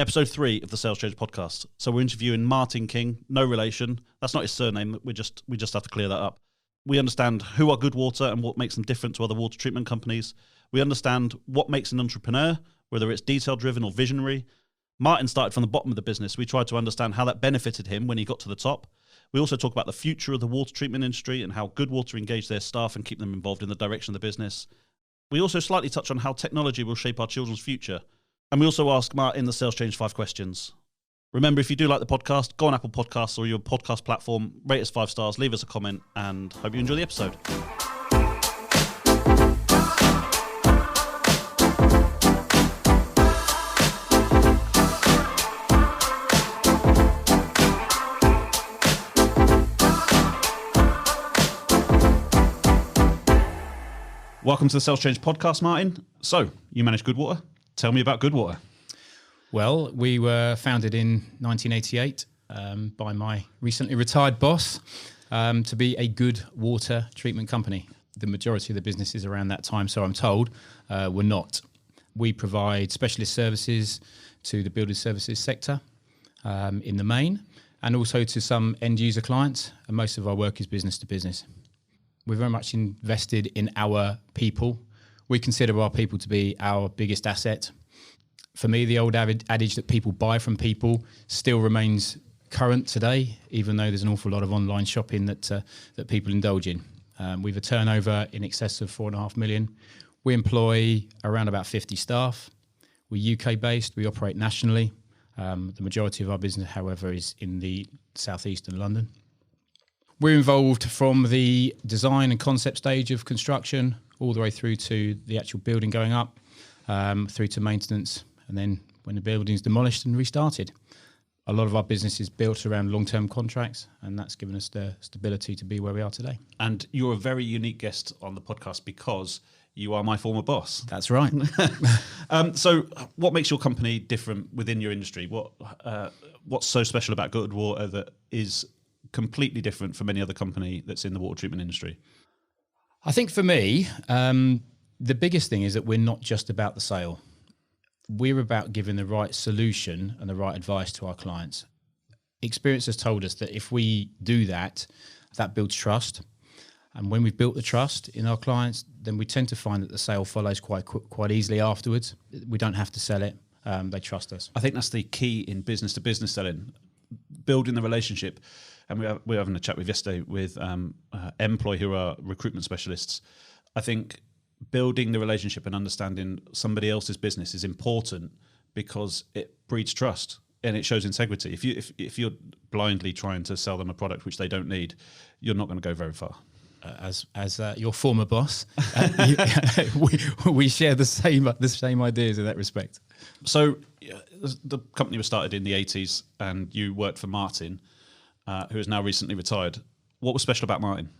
Episode 3 of the SalesChange Podcast. So we're interviewing Martin King, no relation. That's not his surname. We just have to clear that up. We understand who are Goodwater and what makes them different to other water treatment companies. We understand what makes an entrepreneur, whether it's detail-driven or visionary. Martin started from the bottom of the business. We tried to understand how that benefited him when he got to the top. We also talk about the future of the water treatment industry and how Goodwater engage their staff and keep them involved in the direction of the business. We also slightly touch on how technology will shape our children's future. And we also ask Martin the SalesChange 5 questions. Remember, if you do like the podcast, go on Apple Podcasts or your podcast platform, rate us 5 stars, leave us a comment, and hope you enjoy the episode. Welcome to the SalesChange Podcast, Martin. So, you manage Goodwater. Tell me about Goodwater. Well, we were founded in 1988 by my recently retired boss to be a good water treatment company. The majority of the businesses around that time, so I'm told, were not. We provide specialist services to the building services sector in the main, and also to some end user clients, and most of our work is business to business. We're very much invested in our people. We consider our people to be our biggest asset. For me, the old adage that people buy from people still remains current today, even though there's an awful lot of online shopping that people indulge in. We've a turnover in excess of 4.5 million. We employ around about 50 staff. We're UK based. We operate nationally. The majority of our business, however, is in the southeast and London. We're involved from the design and concept stage of construction all the way through to the actual building going up, through to maintenance, and then when the building's demolished and restarted. A lot of our business is built around long-term contracts, and that's given us the stability to be where we are today. And you're a very unique guest on the podcast because you are my former boss. That's right. So what makes your company different within your industry? What's so special about Goodwater that is completely different from any other company that's in the water treatment industry? I think for me, the biggest thing is that we're not just about the sale. We're about giving the right solution and the right advice to our clients. Experience has told us that if we do that, that builds trust. And when we've built the trust in our clients, then we tend to find that the sale follows quite easily afterwards. We don't have to sell it. They trust us. I think that's the key in business-to-business selling, building the relationship. And we were having a chat with yesterday with Employ, who are recruitment specialists. I think building the relationship and understanding somebody else's business is important because it breeds trust and it shows integrity. If you're blindly trying to sell them a product which they don't need, you're not going to go very far. As your former boss, we share the same ideas in that respect. So the company was started in the 80s, and you worked for Martin, who is now recently retired. What was special about Martin?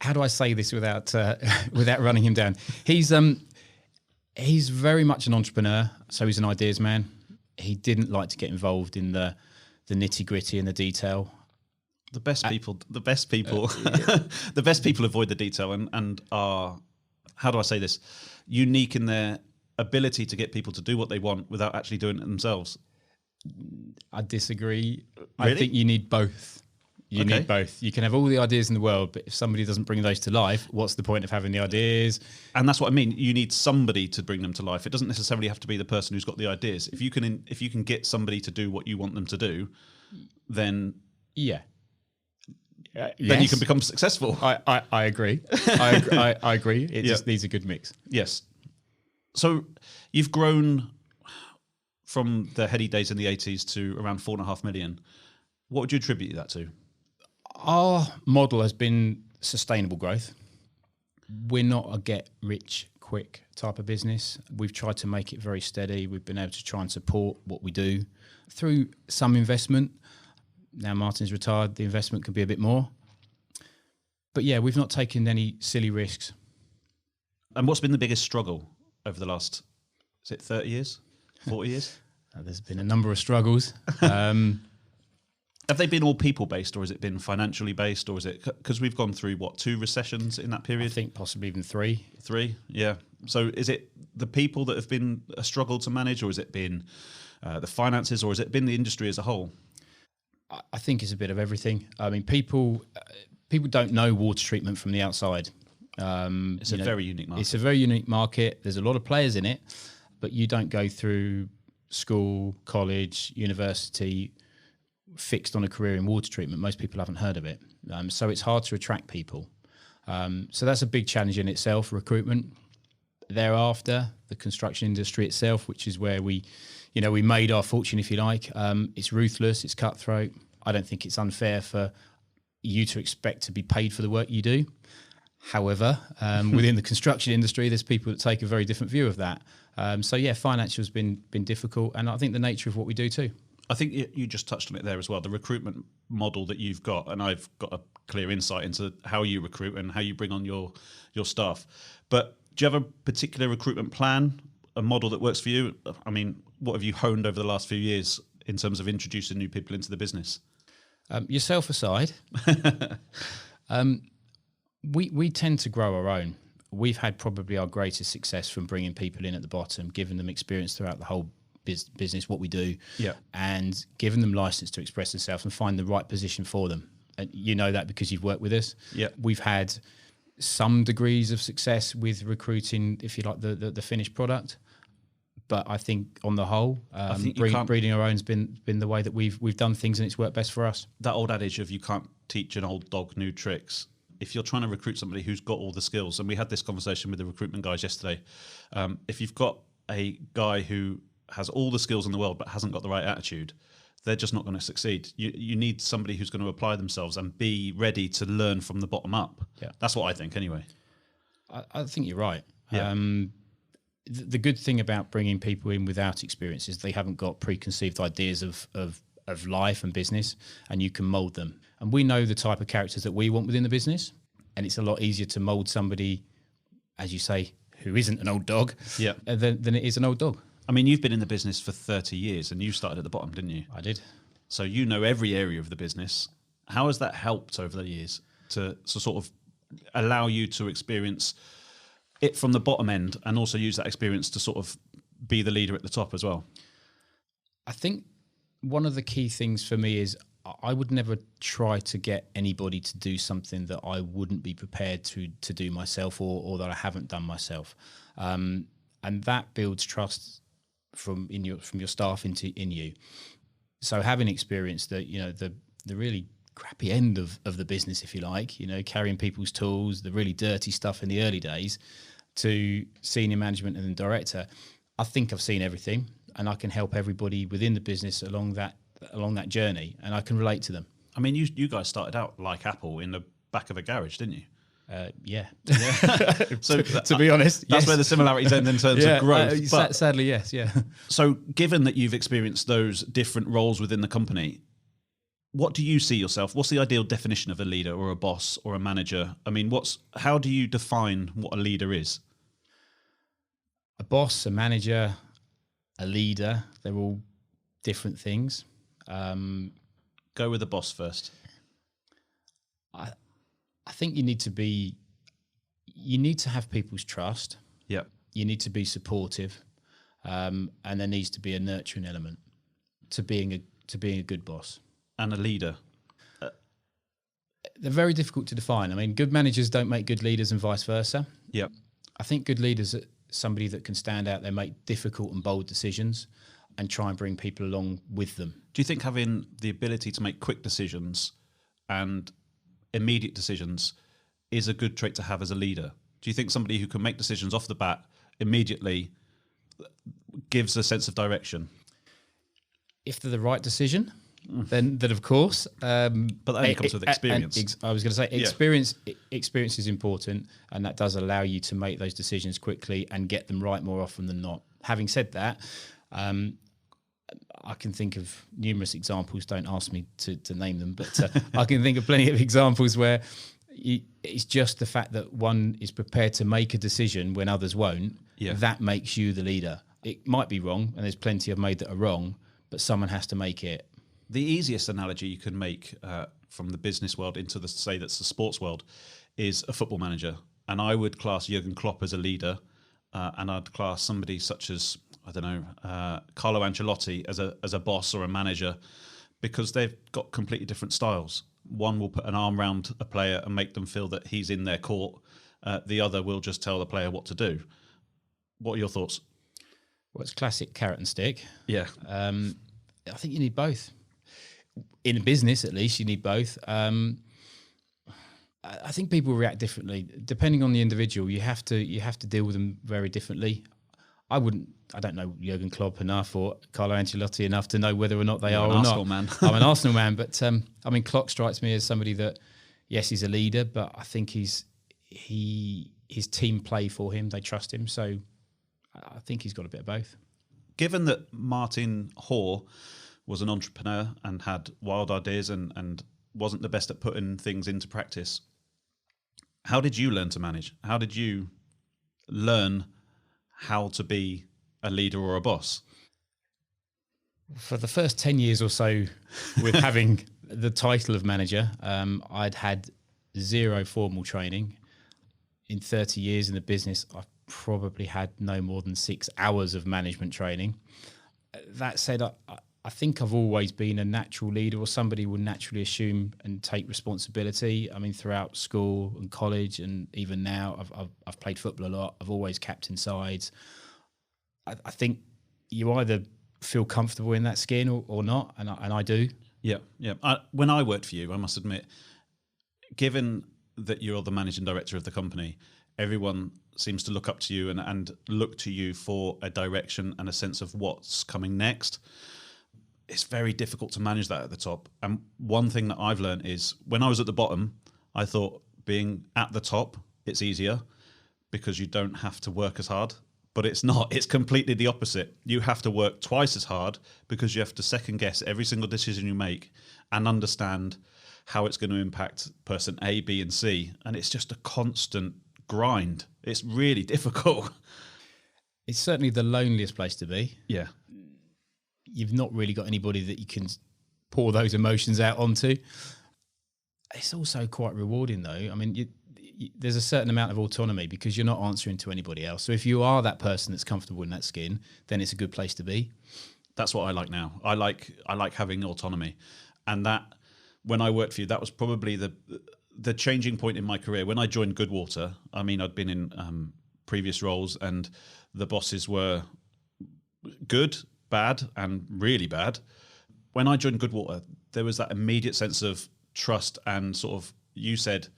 How do I say this without running him down? He's very much an entrepreneur, so he's an ideas man. He didn't like to get involved in the nitty gritty and the detail. The best people avoid the detail and are, how do I say this, unique in their ability to get people to do what they want without actually doing it themselves. I disagree. Really? I think you need both. You need both. You can have all the ideas in the world, but if somebody doesn't bring those to life, what's the point of having the ideas? And that's what I mean. You need somebody to bring them to life. It doesn't necessarily have to be the person who's got the ideas. If you can get somebody to do what you want them to do, then then you can become successful. I agree. I agree. It just needs a good mix. Yes. So you've grown from the heady days in the 80s to around 4.5 million. What would you attribute that to? Our model has been sustainable growth. We're not a get rich quick type of business. We've tried to make it very steady. We've been able to try and support what we do through some investment. Now Martin's retired, the investment can be a bit more. But yeah, we've not taken any silly risks. And what's been the biggest struggle over the last, is it 30 years, 40 years? There's been a number of struggles. Have they been all people-based, or has it been financially based, or is it, because we've gone through, 2 recessions in that period? I think possibly even 3. 3, yeah. So is it the people that have been a struggle to manage, or has it been the finances, or has it been the industry as a whole? I think it's a bit of everything. I mean, people don't know water treatment from the outside. It's a very unique market. It's a very unique market. There's a lot of players in it, but you don't go through school, college, university, fixed on a career in water treatment. Most people haven't heard of it. So it's hard to attract people. So that's a big challenge in itself, recruitment. Thereafter, the construction industry itself, which is where we made our fortune, if you like. It's ruthless, it's cutthroat. I don't think it's unfair for you to expect to be paid for the work you do. However, within the construction industry, there's people that take a very different view of that. Financial has been difficult, and I think the nature of what we do too. I think you just touched on it there as well, the recruitment model that you've got, and I've got a clear insight into how you recruit and how you bring on your staff. But do you have a particular recruitment plan, a model that works for you? I mean, what have you honed over the last few years in terms of introducing new people into the business? Yourself aside, we tend to grow our own. We've had probably our greatest success from bringing people in at the bottom, giving them experience throughout the whole business, what we do, and giving them license to express themselves and find the right position for them. And you know that because you've worked with us. Yeah, we've had some degrees of success with recruiting, if you like, the finished product. But I think on the whole, breeding our own's been the way that we've done things, and it's worked best for us. That old adage of you can't teach an old dog new tricks. If you're trying to recruit somebody who's got all the skills, and we had this conversation with the recruitment guys yesterday, if you've got a guy who has all the skills in the world but hasn't got the right attitude, they're just not going to succeed. You need somebody who's going to apply themselves and be ready to learn from the bottom up. Yeah, that's what I think anyway. I think you're right. Yeah. The good thing about bringing people in without experience is they haven't got preconceived ideas of life and business, and you can mould them. And we know the type of characters that we want within the business, and it's a lot easier to mould somebody, as you say, who isn't an old dog, than it is an old dog. I mean, you've been in the business for 30 years, and you started at the bottom, didn't you? I did. So you know every area of the business. How has that helped over the years to sort of allow you to experience it from the bottom end, and also use that experience to sort of be the leader at the top as well? I think one of the key things for me is I would never try to get anybody to do something that I wouldn't be prepared to do myself, or that I haven't done myself. And that builds trust from your staff in you. So having experienced the really crappy end of the business, if you like, carrying people's tools, the really dirty stuff in the early days, to senior management and then director, I think I've seen everything, and I can help everybody within the business along that journey, and I can relate to them. I mean, you guys started out like Apple in the back of a garage, didn't you? Yeah. So to be honest, that's where the similarities end in terms of growth. Sadly, yes. Yeah. So given that you've experienced those different roles within the company, what do you see yourself? What's the ideal definition of a leader or a boss or a manager? I mean, how do you define what a leader is? A boss, a manager, a leader, they're all different things. Go with the boss first. I think you need to have people's trust. Yeah. You need to be supportive, and there needs to be a nurturing element to being a good boss. And a leader. They're very difficult to define. I mean, good managers don't make good leaders, and vice versa. Yeah. I think good leaders are somebody that can stand out. They make difficult and bold decisions, and try and bring people along with them. Do you think having the ability to make quick decisions and immediate decisions is a good trait to have as a leader? Do you think somebody who can make decisions off the bat immediately gives a sense of direction? If they're the right decision, then of course. But that only comes with experience. I was going to say experience is important, and that does allow you to make those decisions quickly and get them right more often than not. Having said that, I can think of numerous examples. Don't ask me to name them, but I can think of plenty of examples where it's just the fact that one is prepared to make a decision when others won't. Yeah. That makes you the leader. It might be wrong, and there's plenty I've made that are wrong, but someone has to make it. The easiest analogy you can make from the business world into the sports world is a football manager. And I would class Jurgen Klopp as a leader, and I'd class somebody such as, I don't know, Carlo Ancelotti as a boss or a manager, because they've got completely different styles. One will put an arm around a player and make them feel that he's in their court. The other will just tell the player what to do. What are your thoughts? Well, it's classic carrot and stick. Yeah. I think you need both. In a business, at least, you need both. I think people react differently depending on the individual. You have to deal with them very differently. I don't know Jurgen Klopp enough or Carlo Ancelotti enough to know whether or not they are or Arsenal not. Man. I'm an Arsenal man, but Klopp strikes me as somebody that, yes, he's a leader, but I think his team play for him. They trust him, so I think he's got a bit of both. Given that Martin Hoare was an entrepreneur and had wild ideas and wasn't the best at putting things into practice, how did you learn to manage? How did you learn how to be a leader or a boss? For the first 10 years or so with having the title of manager, I'd had zero formal training. In 30 years in the business, I've probably had no more than 6 hours of management training. That said, I think I've always been a natural leader, or somebody will naturally assume and take responsibility. I mean, throughout school and college, and even now, I've played football a lot. I've always captained sides. I think you either feel comfortable in that skin or not, and I do. Yeah. When I worked for you, I must admit, given that you're the managing director of the company, everyone seems to look up to you and look to you for a direction and a sense of what's coming next. It's very difficult to manage that at the top. And one thing that I've learned is when I was at the bottom, I thought being at the top, it's easier because you don't have to work as hard. But it's not. It's completely the opposite. You have to work twice as hard because you have to second guess every single decision you make and understand how it's going to impact person A, B, and C. And it's just a constant grind. It's really difficult. It's certainly the loneliest place to be. Yeah. You've not really got anybody that you can pour those emotions out onto. It's also quite rewarding, though. I mean, there's a certain amount of autonomy because you're not answering to anybody else. So if you are that person that's comfortable in that skin, then it's a good place to be. That's what I like now. I like having autonomy, and that when I worked for you, that was probably the changing point in my career. When I joined Goodwater, I mean, I'd been in previous roles, and the bosses were good, bad, and really bad. When I joined Goodwater, there was that immediate sense of trust and sort of, you said,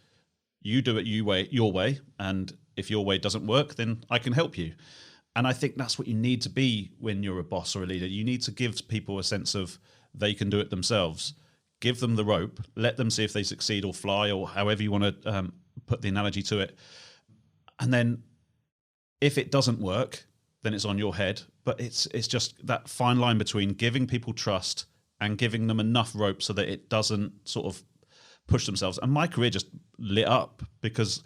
you do it your way, and if your way doesn't work, then I can help you. And I think that's what you need to be when you're a boss or a leader. You need to give people a sense of they can do it themselves. Give them the rope, let them see if they succeed or fly, or however you want to put the analogy to it. And then if it doesn't work, then it's on your head. But it's just that fine line between giving people trust and giving them enough rope so that it doesn't sort of push themselves. And my career just lit up because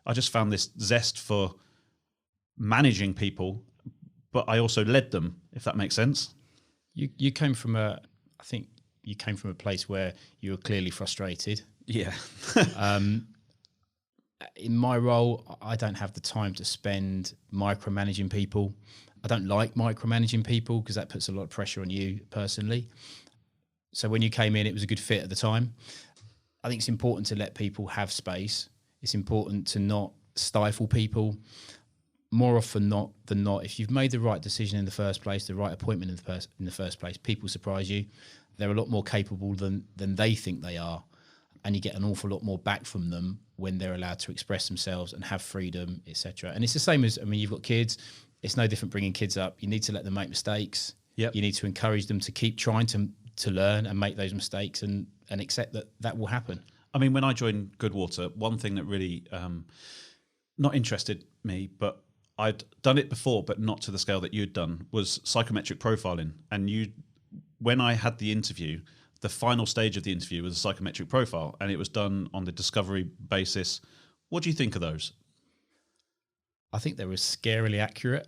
I just found this zest for managing people, but I also led them, if that makes sense. You came from I think you came from a place where you were clearly frustrated. Yeah. In my role, I don't have the time to spend micromanaging people. I don't like micromanaging people because that puts a lot of pressure on you personally. So when you came in, it was a good fit at the time. I think it's important to let people have space. It's important to not stifle people. More often than not, if you've made the right decision in the first place, the right appointment in the first place, people surprise you. They're a lot more capable than they think they are. And you get an awful lot more back from them when they're allowed to express themselves and have freedom, etc. And it's the same as, I mean, you've got kids. It's no different bringing kids up. You need to let them make mistakes. Yep. You need to encourage them to keep trying to learn and make those mistakes and accept that will happen. I mean, when I joined Goodwater, one thing that really not interested me, but I'd done it before, but not to the scale that you'd done, was psychometric profiling. And when I had the interview, the final stage of the interview was a psychometric profile, and it was done on the discovery basis. What do you think of those? I think they were scarily accurate.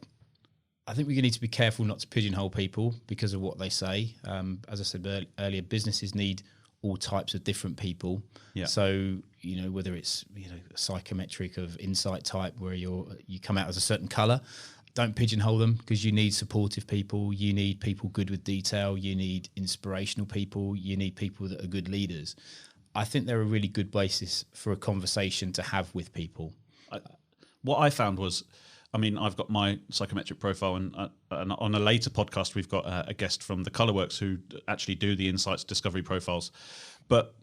I think we need to be careful not to pigeonhole people because of what they say. As I said earlier, businesses need all types of different people. Yeah. So, whether it's a psychometric of insight type where you come out as a certain color. Don't pigeonhole them, because you need supportive people, you need people good with detail, you need inspirational people, you need people that are good leaders. I think they're a really good basis for a conversation to have with people. What I found was, I've got my psychometric profile, and on a later podcast, we've got a guest from the Colourworks who actually do the insights discovery profiles. But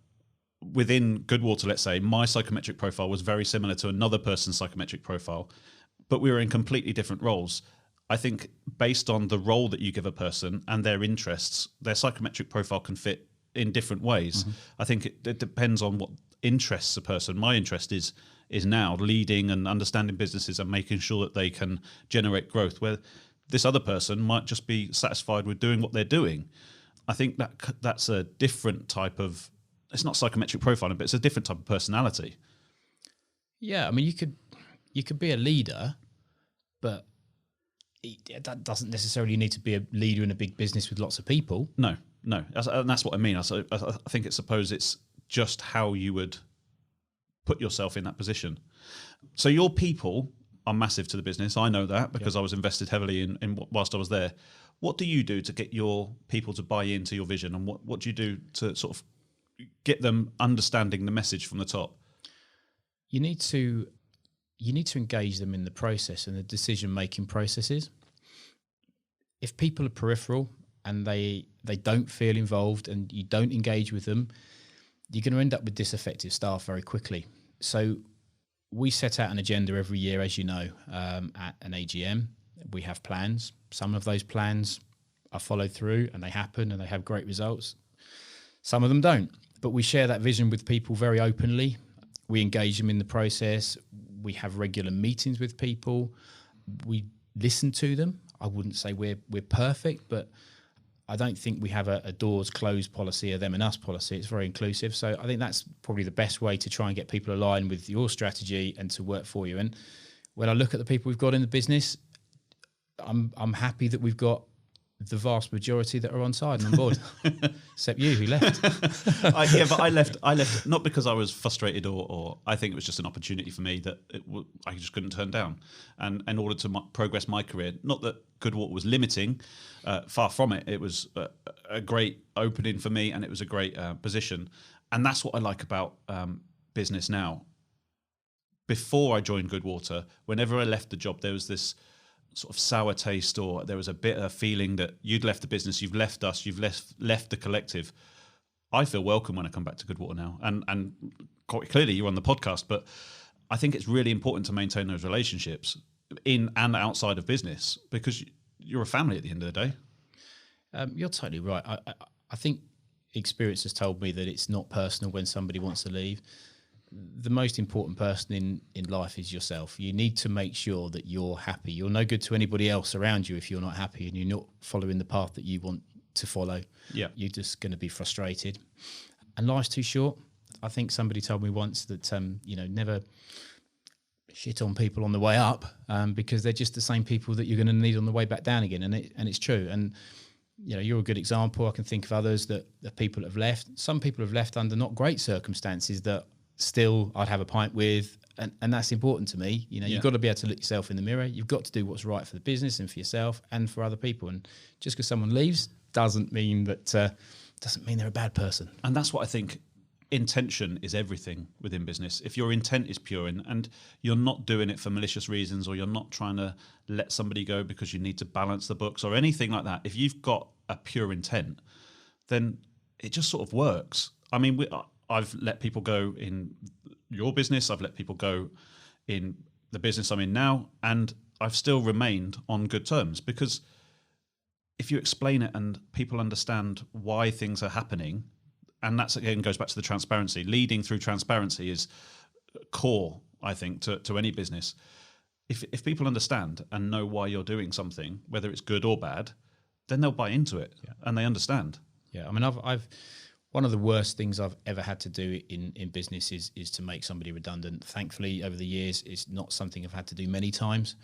within Goodwater, let's say, my psychometric profile was very similar to another person's psychometric profile, but we were in completely different roles. I think based on the role that you give a person and their interests, their psychometric profile can fit in different ways. Mm-hmm. I think it depends on what interests a person. My interest is now leading and understanding businesses and making sure that they can generate growth, where this other person might just be satisfied with doing what they're doing. I think that's a different type of, it's not psychometric profiling, but it's a different type of personality. Yeah, you could be a leader, but that doesn't necessarily need to be a leader in a big business with lots of people. No, and that's what I mean. I think it's just how you would put yourself in that position. So your people are massive to the business. I know that because I was invested heavily in whilst I was there. What do you do to get your people to buy into your vision, and what do you do to sort of get them understanding the message from the top? You need to engage them in the process and the decision-making processes. If people are peripheral and they don't feel involved and you don't engage with them, you're going to end up with disaffected staff very quickly. So we set out an agenda every year, as you know, at an AGM. We have plans. Some of those plans are followed through and they happen and they have great results. Some of them don't. But we share that vision with people very openly. We engage them in the process. We have regular meetings with people. We listen to them. I wouldn't say we're perfect, but I don't think we have a doors closed policy, a them and us policy. It's very inclusive. So I think that's probably the best way to try and get people aligned with your strategy and to work for you. And when I look at the people we've got in the business, I'm happy that we've got the vast majority that are on side and on board, except you who left. But I left not because I was frustrated or I think it was just an opportunity for me that I just couldn't turn down. And in order to progress my career, not that Goodwater was limiting, far from it. It was a great opening for me, and it was a great position. And that's what I like about business now. Before I joined Goodwater, whenever I left the job, there was this sort of sour taste, or there was a bitter feeling that you'd left the business, you've left us, you've left the collective. I feel welcome when I come back to Goodwater now, and quite clearly you're on the podcast, but I think it's really important to maintain those relationships in and outside of business, because you're a family at the end of the day. You're totally right. I think experience has told me that it's not personal when somebody wants to leave. The most important person in life is yourself. You need to make sure that you're happy. You're no good to anybody else around you if you're not happy and you're not following the path that you want to follow. Yeah. You're just going to be frustrated. And life's too short. I think somebody told me once that, never shit on people on the way up because they're just the same people that you're going to need on the way back down again. And it's true. And, you're a good example. I can think of others that people have left. Some people have left under not great circumstances that still I'd have a pint with, and that's important to me. You've got to be able to look yourself in the mirror. You've got to do what's right for the business and for yourself and for other people. And just because someone leaves doesn't mean they're a bad person. And that's what I think. Intention is everything within business. If your intent is pure and you're not doing it for malicious reasons, or you're not trying to let somebody go because you need to balance the books or anything like that, if you've got a pure intent, then it just sort of works. I've let people go in your business, I've let people go in the business I'm in now, and I've still remained on good terms, because if you explain it and people understand why things are happening, and that's again goes back to the transparency. Leading through transparency is core, I think, to any business. If people understand and know why you're doing something, whether it's good or bad, then they'll buy into it and they understand. Yeah, I've one of the worst things I've ever had to do in business is to make somebody redundant. Thankfully, over the years, it's not something I've had to do many times.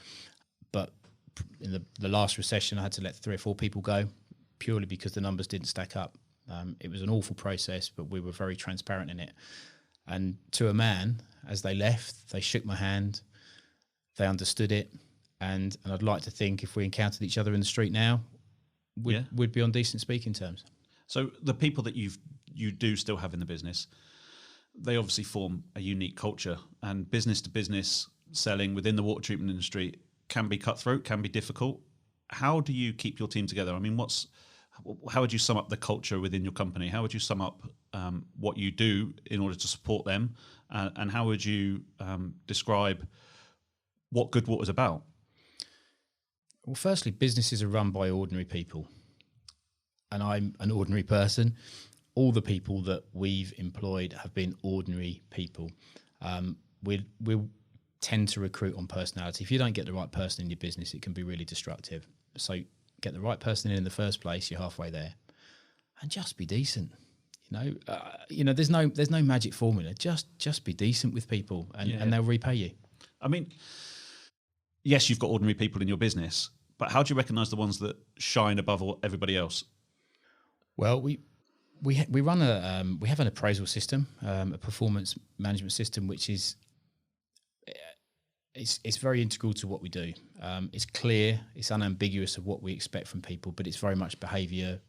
But in the last recession, I had to let 3 or 4 people go purely because the numbers didn't stack up. It was an awful process, but we were very transparent in it. And to a man, as they left, they shook my hand, they understood it, and I'd like to think if we encountered each other in the street now, we'd be on decent speaking terms. So the people that you do still have in the business, they obviously form a unique culture, and business to business selling within the water treatment industry can be cutthroat, can be difficult. How do you keep your team together? I mean, how would you sum up the culture within your company? How would you sum up what you do in order to support them? And how would you describe what Goodwater is about? Well, firstly, businesses are run by ordinary people. And I'm an ordinary person. All the people that we've employed have been ordinary people. We tend to recruit on personality. If you don't get the right person in your business, it can be really destructive. So get the right person in the first place, you're halfway there. And just be decent. There's no magic formula. Just be decent with people, and they'll repay you. I mean, yes, you've got ordinary people in your business, but how do you recognise the ones that shine above everybody else? Well, we run we have an appraisal system, a performance management system, which is it's very integral to what we do. It's clear, it's unambiguous of what we expect from people, but it's very much behaviour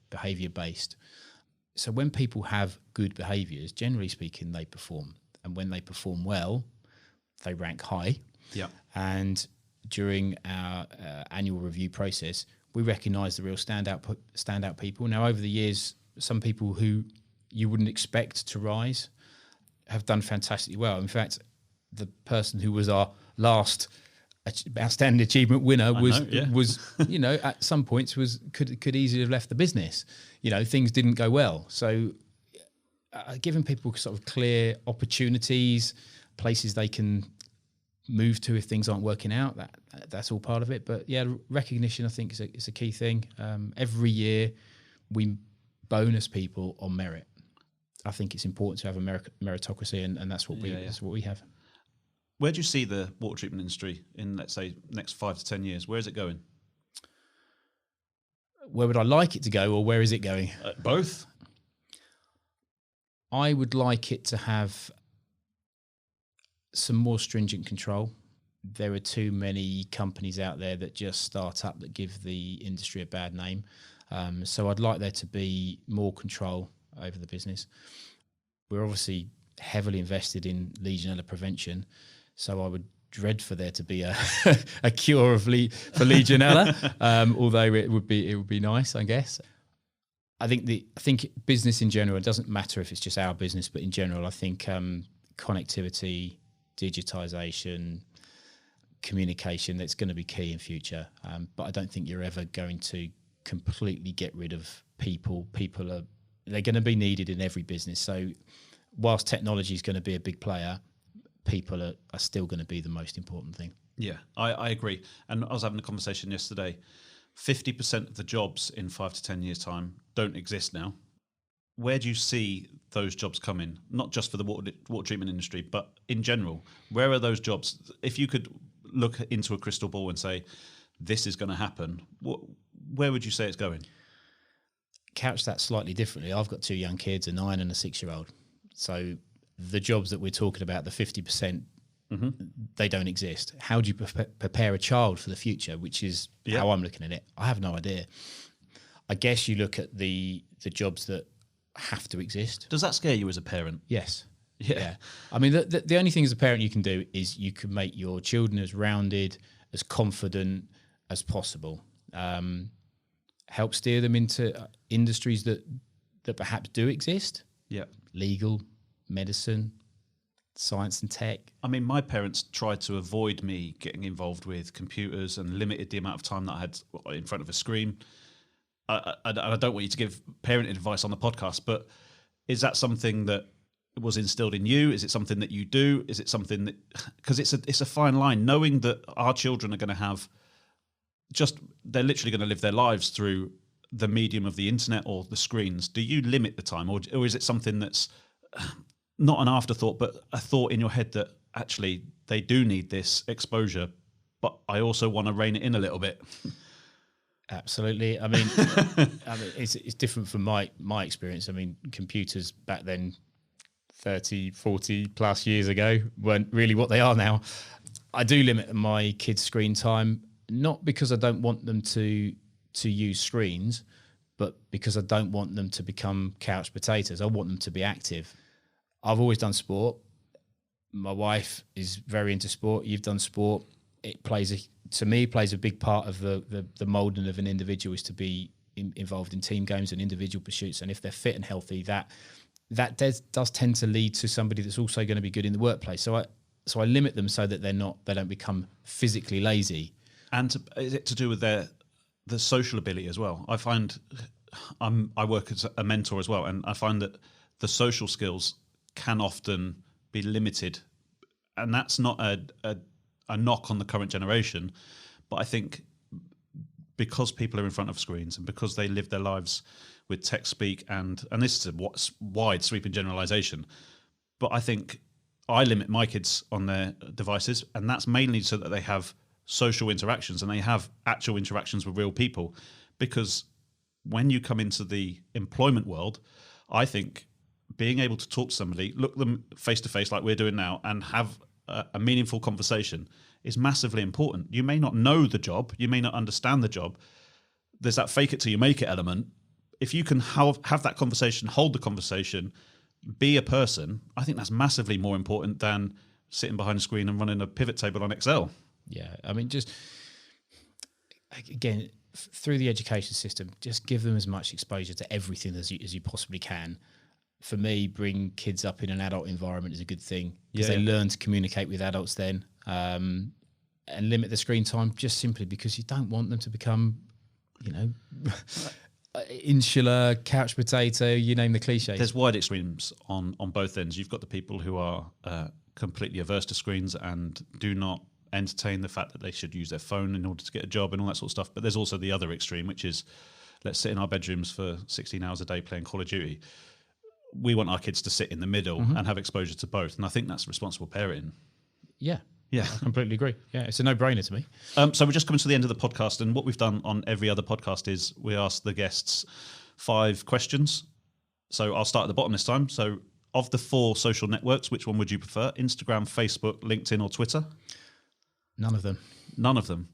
based. So when people have good behaviours, generally speaking, they perform, and when they perform well, they rank high. Yeah. And during our annual review process, we recognise the real standout people. Now, over the years, some people who you wouldn't expect to rise have done fantastically well. In fact, the person who was our last outstanding achievement winner was at some points could easily have left the business. Things didn't go well. So giving people sort of clear opportunities, places they can move to if things aren't working out, that's all part of it. But yeah, recognition, I think, is a key thing. Every year we bonus people on merit. I think it's important to have a meritocracy, and that's what that's what we have. Where do you see the water treatment industry in, let's say, next 5 to 10 years? Where is it going? Where would I like it to go, or where is it going? Both. I would like it to have some more stringent control. There are too many companies out there that just start up that give the industry a bad name. So I'd like there to be more control over the business. We're obviously heavily invested in Legionella prevention, so I would dread for there to be a cure for Legionella, although it would be nice, I guess. I think business in general, it doesn't matter if it's just our business, but in general, I think connectivity, digitization, communication, that's going to be key in future. But I don't think you're ever going to completely get rid of people. They're going to be needed in every business. So whilst technology is going to be a big player, people are still going to be the most important thing. Yeah, I agree. And I was having a conversation yesterday. 50% of the jobs in 5 to 10 years' time don't exist now. Where do you see those jobs coming? Not just for the water treatment industry, but in general. Where are those jobs? If you could look into a crystal ball and say, this is going to happen, where would you say it's going? Couch that slightly differently. I've got 2 young kids, a 9 and a 6-year-old. So the jobs that we're talking about, the 50%, they don't exist. How do you prepare a child for the future, which is how I'm looking at it? I have no idea. I guess you look at the jobs that have to exist. Does that scare you as a parent? Yes. Yeah. I mean, the only thing as a parent you can do is you can make your children as rounded, as confident as possible. Help steer them into industries that perhaps do exist. Yeah. Legal, medicine, science and tech. I mean, my parents tried to avoid me getting involved with computers and limited the amount of time that I had in front of a screen. I don't want you to give parent advice on the podcast, but is that something that was instilled in you? Is it something that you do? Is it something that, because it's a fine line, knowing that our children are going to have they're literally going to live their lives through the medium of the internet or the screens. Do you limit the time, or is it something that's not an afterthought, but a thought in your head that actually they do need this exposure, but I also want to rein it in a little bit? Absolutely. I mean, it's different from my experience. I mean, computers back then, 30, 40 plus years ago weren't really what they are now. I do limit my kids' screen time, not because I don't want them to use screens, but because I don't want them to become couch potatoes. I want them to be active. I've always done sport. My wife is very into sport. You've done sport. It plays a big part of the moulding of an individual is to be involved in team games and individual pursuits. And if they're fit and healthy, that does tend to lead to somebody that's also going to be good in the workplace. So I limit them so that they don't become physically lazy. And is it to do with the social ability as well? I find I work as a mentor as well, and I find that the social skills can often be limited, and that's not a knock on the current generation, but I think because people are in front of screens and because they live their lives with tech speak, and this is a wide sweeping generalization, but I think I limit my kids on their devices, and that's mainly so that they have social interactions and they have actual interactions with real people. Because when you come into the employment world, I think being able to talk to somebody, look them face to face like we're doing now, and have a meaningful conversation is massively important. You may not know the job, you may not understand the job. There's that fake it till you make it element. If you can have that conversation, hold the conversation, be a person, I think that's massively more important than sitting behind a screen and running a pivot table on Excel. Yeah, I mean, just again, through the education system, just give them as much exposure to everything as you possibly can. For me, bring kids up in an adult environment is a good thing, because they learn to communicate with adults then, and limit the screen time just simply because you don't want them to become, insular, couch potato, you name the cliches. There's wide extremes on both ends. You've got the people who are completely averse to screens and do not entertain the fact that they should use their phone in order to get a job and all that sort of stuff. But there's also the other extreme, which is let's sit in our bedrooms for 16 hours a day playing Call of Duty. We want our kids to sit in the middle and have exposure to both. And I think that's responsible parenting. Yeah. Yeah. I completely agree. Yeah, it's a no-brainer to me. So we're just coming to the end of the podcast, and what we've done on every other podcast is we ask the guests 5 questions. So I'll start at the bottom this time. So of the 4 social networks, which one would you prefer? Instagram, Facebook, LinkedIn, or Twitter? None of them. None of them.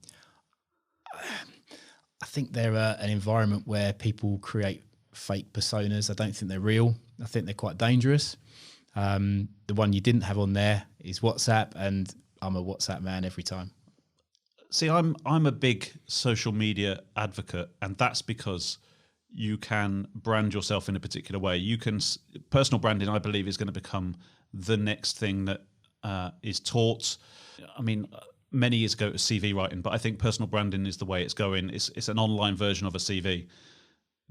I think they're an environment where people create fake personas. I don't think they're real. I think they're quite dangerous. The one you didn't have on there is WhatsApp, and I'm a WhatsApp man every time. See, I'm a big social media advocate, and that's because you can brand yourself in a particular way. Personal branding, I believe, is going to become the next thing that is taught. I mean, many years ago it was CV writing, but I think personal branding is the way it's going. It's an online version of a CV.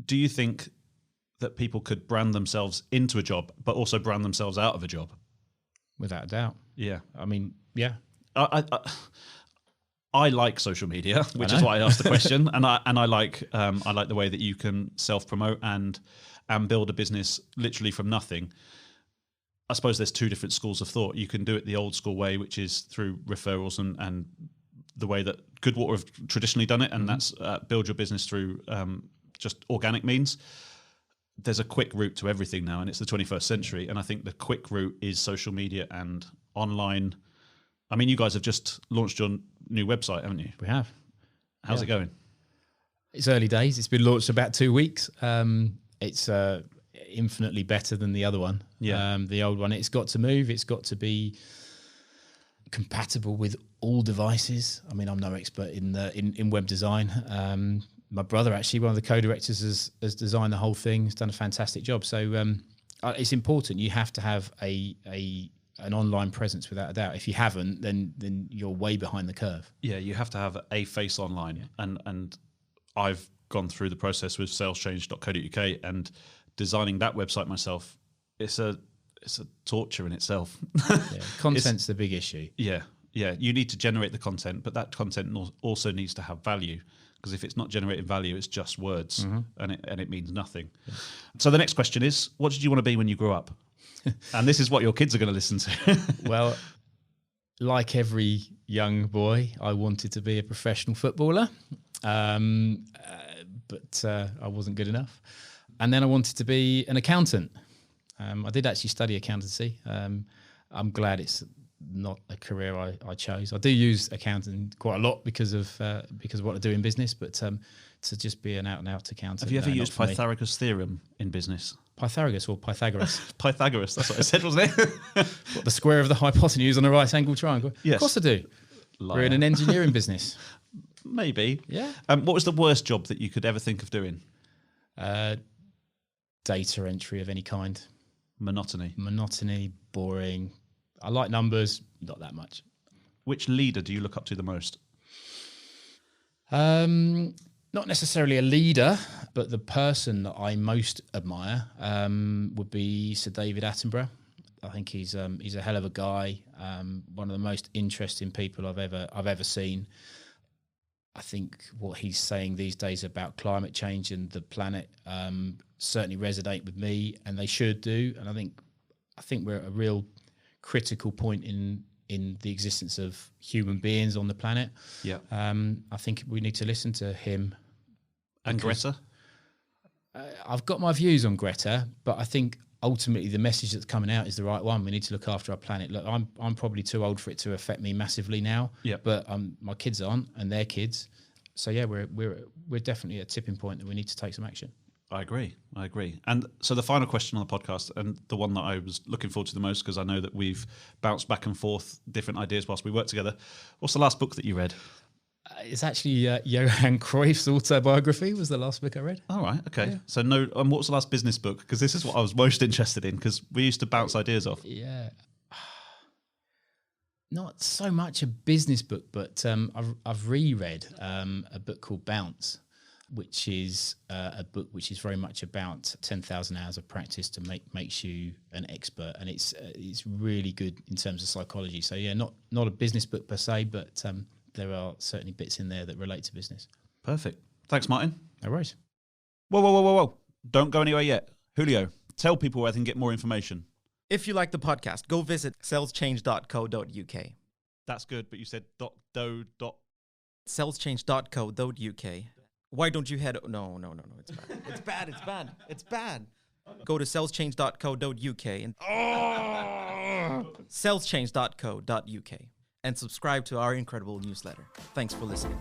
Do you think that people could brand themselves into a job, but also brand themselves out of a job? Without a doubt. Yeah. I mean, yeah. I like social media, which is why I asked the question, and I like the way that you can self-promote and build a business literally from nothing. I suppose there's 2 different schools of thought. You can do it the old school way, which is through referrals and the way that Goodwater have traditionally done it, and that's build your business through just organic means. There's a quick route to everything now, and it's the 21st century, and I think the quick route is social media and online. I mean, you guys have just launched your new website, haven't you? We have. How's it going? It's early days. It's been launched about 2 weeks. It's infinitely better than the other one. Yeah. The old one. It's got to move. It's got to be compatible with all devices. I mean, I'm no expert in web design. My brother, actually, one of the co-directors, has designed the whole thing. He's done a fantastic job. So it's important. You have to have an online presence without a doubt. If you haven't, then you're way behind the curve. Yeah, you have to have a face online. Yeah. And I've gone through the process with SalesChange.co.uk, and designing that website myself. It's a torture in itself. Yeah, content's the big issue. Yeah. You need to generate the content, but that content also needs to have value. Because if it's not generating value, it's just words, and it means nothing. Yeah. So the next question is, what did you want to be when you grew up? And this is what your kids are going to listen to. Well, like every young boy, I wanted to be a professional footballer, but I wasn't good enough. And then I wanted to be an accountant. I did actually study accountancy. I'm glad it's not a career I chose. I do use accounting quite a lot because of what I do in business, but to just be an out-and-out accountant. Have you ever used Pythagoras' theorem in business? Pythagoras or Pythagoras? Pythagoras, that's what I said, wasn't it? What, the square of the hypotenuse on a right-angle triangle? Yes. Of course I do. Liar. We're in an engineering business. Maybe. Yeah. What was the worst job that you could ever think of doing? Data entry of any kind. Monotony, boring. I like numbers, not that much. Which leader do you look up to the most? Not necessarily a leader, but the person that I most admire would be Sir David Attenborough. I think he's a hell of a guy. One of the most interesting people I've ever seen. I think what he's saying these days about climate change and the planet certainly resonate with me, and they should do. And I think we're at a real critical point in the existence of human beings on the planet. Yeah. I think we need to listen to him. And Greta? I've got my views on Greta, but I think ultimately the message that's coming out is the right one. We need to look after our planet. Look, I'm probably too old for it to affect me massively now. Yeah. But my kids aren't, and their kids. So yeah, we're definitely at a tipping point that we need to take some action. I agree. And so the final question on the podcast, and the one that I was looking forward to the most, because I know that we've bounced back and forth different ideas whilst we work together. What's the last book that you read? It's actually Johan Cruyff's autobiography was the last book I read. All right, okay. Yeah. So no, what was the last business book? Because this is what I was most interested in, because we used to bounce ideas off. Yeah. Not so much a business book, but I've reread a book called Bounce, which is a book which is very much about 10,000 hours of practice to makes you an expert, and it's really good in terms of psychology. So yeah, not a business book per se, but there are certainly bits in there that relate to business. Perfect. Thanks, Martin. No worries. Whoa. Don't go anywhere yet. Julio, tell people where they can get more information. If you like the podcast, go visit saleschange.co.uk. That's good, but you said saleschange.co.uk. Why don't you head... No, it's bad. It's bad. Go to saleschange.co.uk and... saleschange.co.uk and subscribe to our incredible newsletter. Thanks for listening.